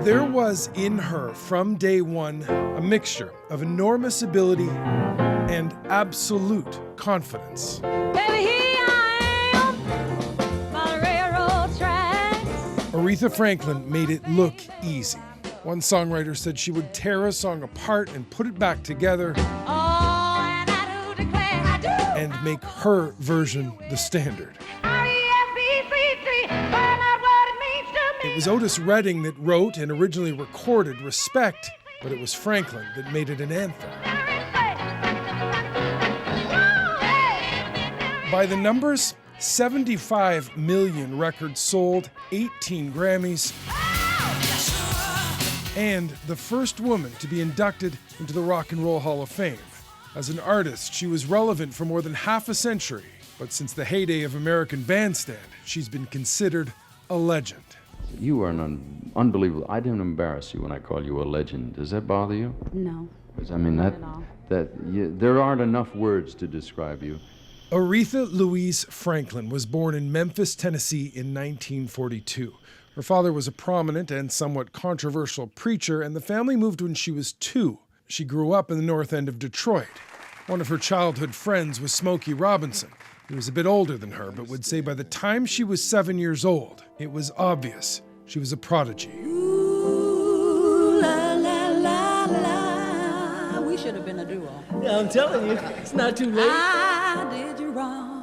There was in her, from day one, a mixture of enormous ability and absolute confidence. Baby, here I am by the railroad tracks. Aretha Franklin made it look easy. One songwriter said she would tear a song apart and put it back together And I do declare I do. and make her version the standard. R-E-S-P-C-T, find out what it means to me. It was Otis Redding that wrote and originally recorded Respect, but it was Franklin that made it an anthem. By the numbers, 75 million records sold, 18 Grammys, and the first woman to be inducted into the Rock and Roll Hall of Fame. As an artist, she was relevant for more than half a century, but since the heyday of American Bandstand, she's been considered a legend. You are an unbelievable. I didn't embarrass you when I call you a legend. Does that bother you? No. 'Cause, I mean, Not at all. there aren't enough words to describe you. Aretha Louise Franklin was born in Memphis, Tennessee in 1942. Her father was a prominent and somewhat controversial preacher, and the family moved when she was 2. She grew up in the north end of Detroit. One of her childhood friends was Smokey Robinson. He was a bit older than her, but would say by the time she was 7 years old, it was obvious she was a prodigy. Ooh, la, la, la, la. We should have been a duo. Yeah, I'm telling you, it's not too late. I did you wrong.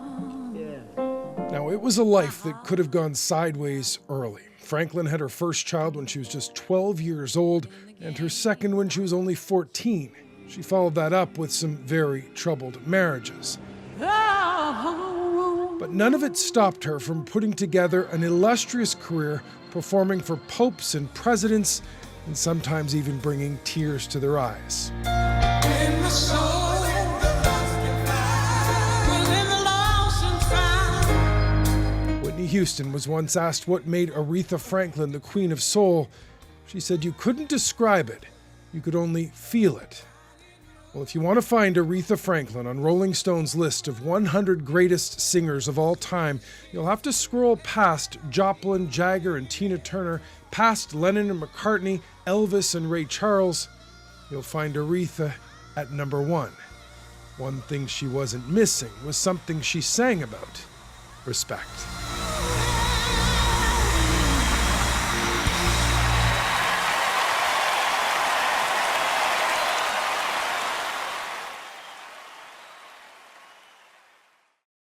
Now, it was a life that could have gone sideways early. Franklin had her first child when she was just 12 years old, and her second when she was only 14. She followed that up with some very troubled marriages. But none of it stopped her from putting together an illustrious career, performing for popes and presidents, and sometimes even bringing tears to their eyes. Whitney Houston was once asked what made Aretha Franklin the Queen of Soul. She said, "You couldn't describe it, you could only feel it." Well, if you want to find Aretha Franklin on Rolling Stone's list of 100 greatest singers of all time, you'll have to scroll past Joplin, Jagger, and Tina Turner, past Lennon and McCartney, Elvis and Ray Charles. You'll find Aretha at number 1. One thing she wasn't missing was something she sang about: respect.